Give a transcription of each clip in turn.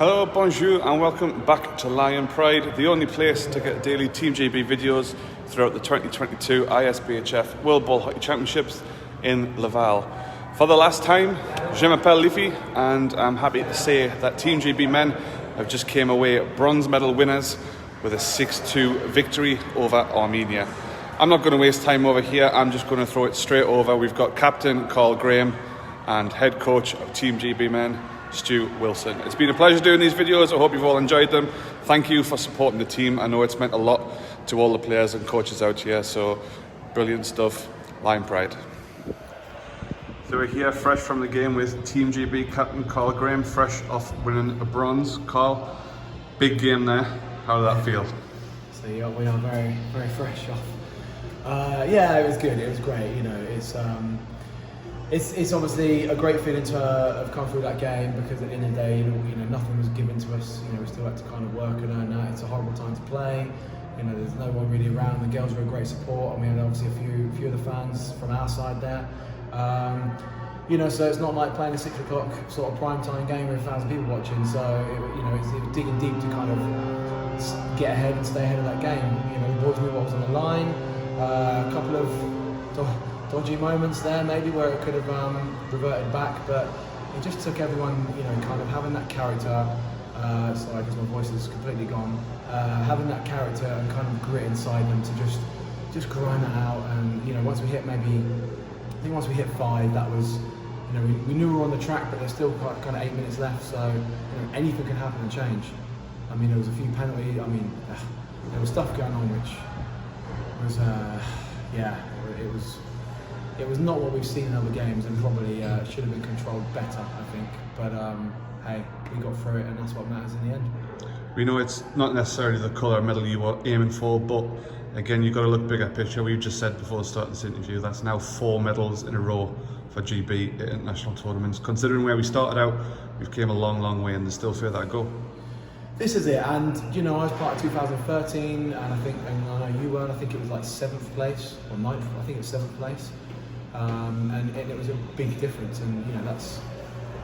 Hello, bonjour and welcome back to Lion Pride, the only place to get daily Team GB videos throughout the 2022 ISBHF World Ball Hockey Championships in Laval. For the last time, je m'appelle Liffy and I'm happy to say that Team GB men have just came away bronze medal winners with a 6-2 victory over Armenia. I'm not going to waste time over here, I'm just going to throw it straight over. We've got Captain Carl Graham and Head Coach of Team GB men, Stu Wilson. It's been a pleasure doing these videos. I hope you've all enjoyed them. Thank you for supporting the team. I know it's meant a lot to all the players and coaches out here, so brilliant stuff. Lion Pride. So we're here fresh from the game with Team GB captain Carl Graham, fresh off winning a bronze. Carl, big game there. How did that feel? So we are very, very fresh off. Yeah, it was good. It was great. You know, it's obviously a great feeling to have come through that game, because at the end of the day, you know, nothing was given to us. You know, we still had to kind of work and earn that. It's a horrible time to play. You know, there's no one really around. The girls were a great support, and we had obviously a few of the fans from our side there. You know, so it's not like playing a 6 o'clock sort of prime time game with 1,000 people watching. So you know, it's digging deep to kind of get ahead and stay ahead of that game. You know, the boys knew what was on the line. A couple of dodgy moments there, maybe, where it could have reverted back, but it just took everyone, you know, kind of having that character. Sorry, because my voice is completely gone. Having that character and kind of grit inside them to just grind that out. And you know, once we hit once we hit 5, that was, you know, we knew we were on the track, but there's still kind of 8 minutes left. So you know, anything can happen and change. I mean, there was a few penalties. I mean, there was stuff going on which was, yeah, it was not what we've seen in other games, and probably should have been controlled better, I think. But hey, we got through it, and that's what matters in the end. We know it's not necessarily the colour medal you were aiming for, but again, you've got to look bigger picture. We've just said before the start of this interview, that's now 4 medals in a row for GB at international tournaments. Considering where we started out, we've came a long, long way, and there's still further to go. This is it, and you know, I was part of 2013, and I think, and I know you were, I think it was like 7th place, or 9th, I think it was 7th place. And it was a big difference, and you know, that's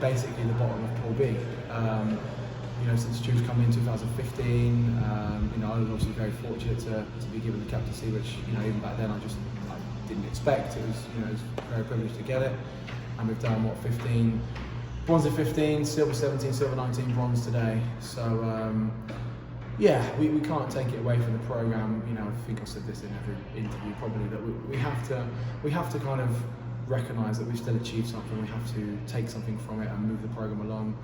basically the bottom of Pool B. You know, since Stu's come in 2015, you know, I was obviously very fortunate to be given the captaincy, which, you know, even back then I didn't expect. It was, you know, it was very privileged to get it, and we've done what, 15, bronze in 15, silver 17, silver 19, bronze today. So yeah, we can't take it away from the program. You know, I think I've said this in every interview probably, that we have to kind of recognise that we've still achieved something. We have to take something from it and move the program along.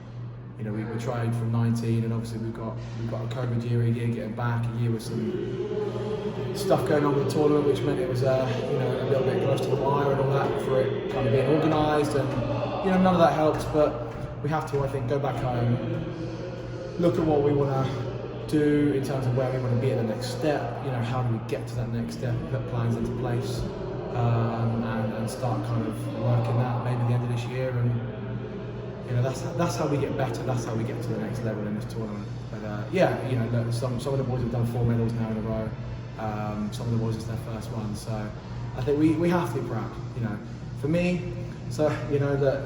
You know, we tried from 19, and obviously we've got a COVID year getting back, a year with some stuff going on with the tournament, which meant it was you know, a little bit close to the wire and all that for it kind of being organised, and you know, none of that helps. But we have to, I think, go back home, look at what we want to do in terms of where we want to be at the next step. You know, how do we get to that next step, put plans into place, and start kind of working that maybe at the end of this year. And you know, that's how we get better. That's how we get to the next level in this tournament. But yeah, you know, look, some of the boys have done 4 medals now in a row. Some of the boys, it's their first one. So I think we have to be proud. You know, for me, so you know,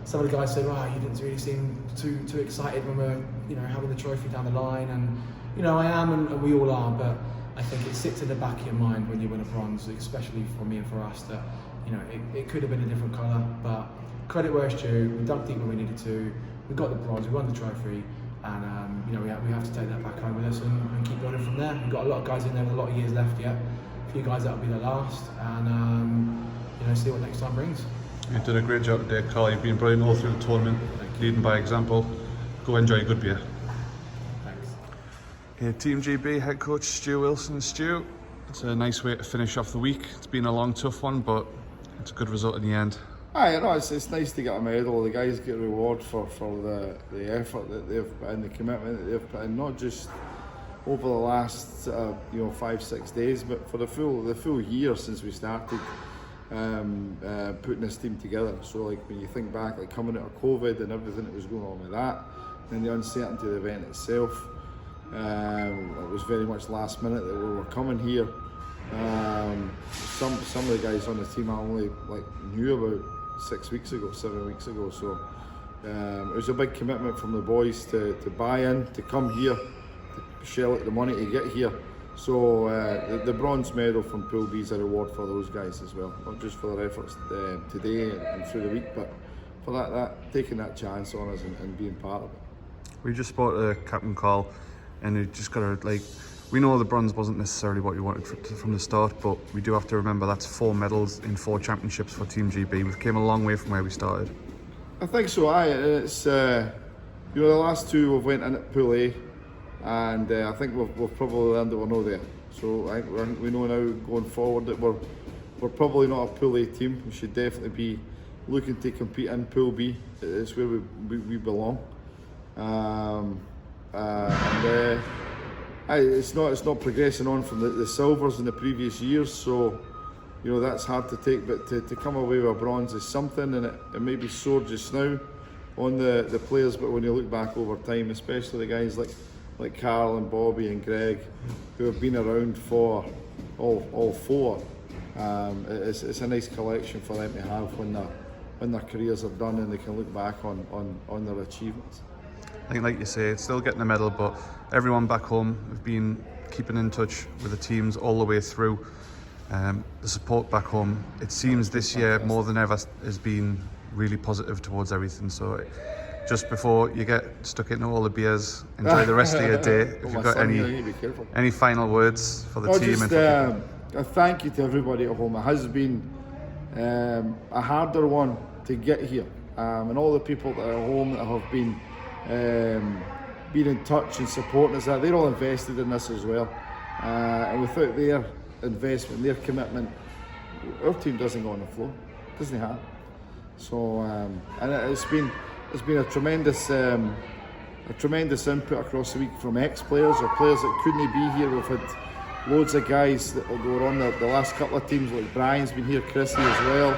some of the guys said, "Right, you didn't really seem too excited when we're, you know, having the trophy down the line." And you know, I am, and we all are. But I think it sits in the back of your mind when you win a bronze, especially for me and for us, that you know, it could have been a different colour, but credit where it's due. We dug deep when we needed to. We got the bronze. We won the trophy, and you know, we have to take that back home with us and keep building from there. We've got a lot of guys in there with a lot of years left yet. A few guys that'll be the last, and you know, see what next time brings. You did a great job today, Carl. You've been brilliant all through the tournament, leading by example. Go enjoy a good beer. Thanks. Here, Team GB head coach Stu Wilson. Stu, it's a nice way to finish off the week. It's been a long, tough one, but it's a good result in the end. Aye, no, it's nice to get a medal. The guys get a reward for the effort that they've put in, the commitment that they've put in, not just over the last you know, 5-6 days, but for the full year since we started putting this team together. So like, when you think back, like coming out of COVID and everything that was going on with that, and the uncertainty of the event itself, it was very much last minute that we were coming here. Some of the guys on the team I only like knew about 6 weeks ago, 7 weeks ago. So It was a big commitment from the boys to buy in, to come here, to shell out the money to get here. So the bronze medal from Pool B is a reward for those guys as well, not just for their efforts today and through the week, but for that taking that chance on us and being part of it. We just spoke to Captain Carl, and you just got to, we know the bronze wasn't necessarily what you wanted from the start, but we do have to remember that's 4 medals in 4 championships for Team GB. We came a long way from where we started. I think so. It's the last 2 we've went in at Pool A, and I think we've probably learned that we're not there. So I think we know now going forward that we're probably not a Pool A team. We should definitely be looking to compete in Pool B. It's where we belong. It's not progressing on from the silvers in the previous years, so that's hard to take, but to come away with a bronze is something, and it may be sore just now on the players, but when you look back over time, especially the guys like Carl and Bobby and Greg, who have been around for all 4, it's a nice collection for them to have when their careers are done and they can look back on their achievements. I think, like you say, it's still getting a medal, but everyone back home have been keeping in touch with the teams all the way through. The support back home, it seems this year more than ever, has been really positive towards everything. So just before you get stuck into all the beers, enjoy the rest of your day. If you've got any final words for the team. Just a thank you to everybody at home. It has been a harder one to get here, and all the people that are at home that have been in touch and supporting us, they're all invested in this as well, and without their investment, their commitment, our team doesn't go on the floor, doesn't have. So and it's been a tremendous input across the week from ex-players or players that couldn't be here. We've had loads of guys that were on the last couple of teams, like Brian's been here, Chrissy as well,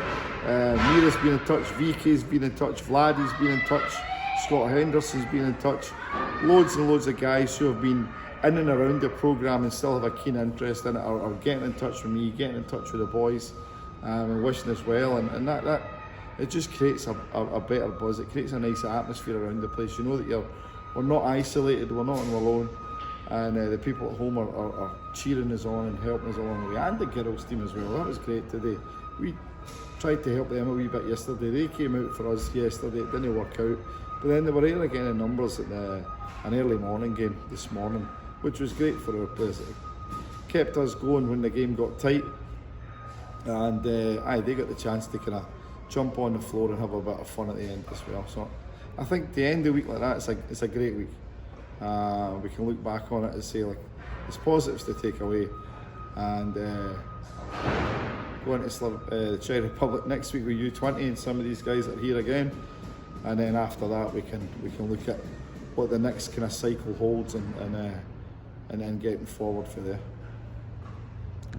Mira's been in touch, VK's been in touch, Vladdy's been in touch, Scott Henderson's been in touch. Loads and loads of guys who have been in and around the programme and still have a keen interest in it are getting in touch with me, getting in touch with the boys, and wishing us well, and that it just creates a better buzz. It creates a nice atmosphere around the place. You know that we're not isolated, we're not alone, and the people at home are cheering us on and helping us along the way, and the girls team as well. That was great today. We tried to help them a wee bit yesterday. They came out for us yesterday. It didn't work out, but then they were here again in numbers at an early morning game this morning, which was great for our players. It kept us going when the game got tight, and they got the chance to kind of jump on the floor and have a bit of fun at the end as well. So I think the end of the week like that, it's a great week. We can look back on it and say, like, there's positives to take away, and going to the Czech Republic next week with U20, and some of these guys are here again, and then after that we can look at what the next kind of cycle holds, and then getting forward for there.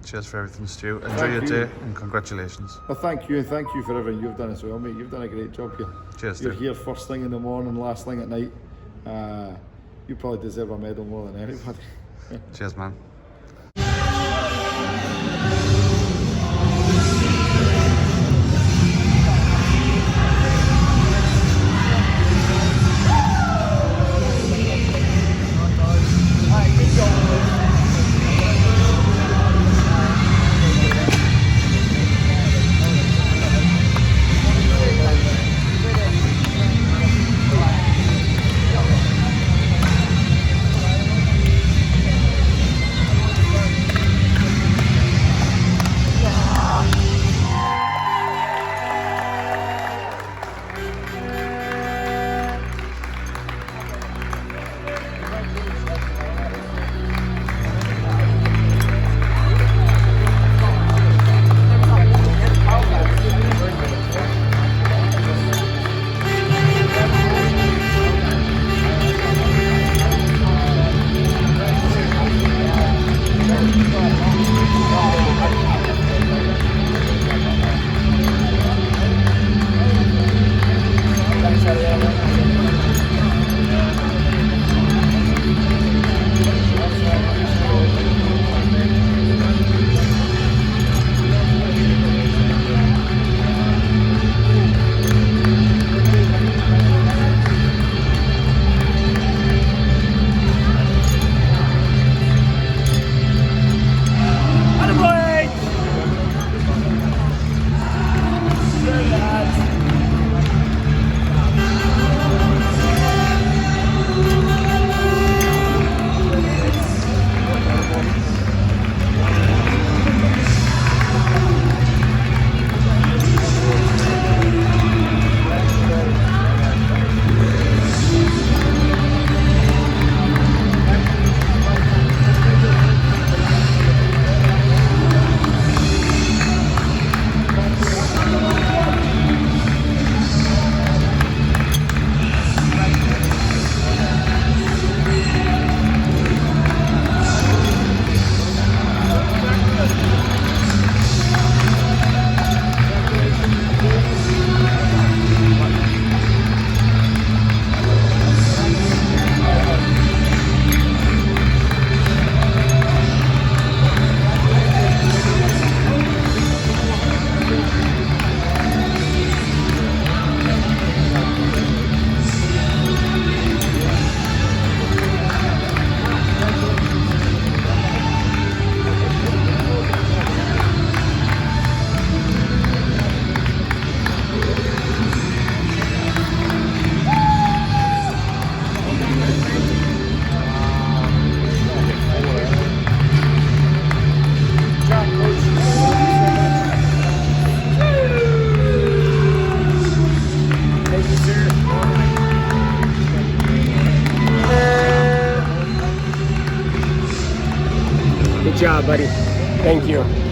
Cheers for everything, Stu. Enjoy your day, and congratulations. Well, thank you, and thank you for everything you've done as well, mate. You've done a great job here. Cheers, You're Stu. here first thing in the morning, last thing at night. You probably deserve a medal more than anybody. Cheers, man. buddy. Thank you.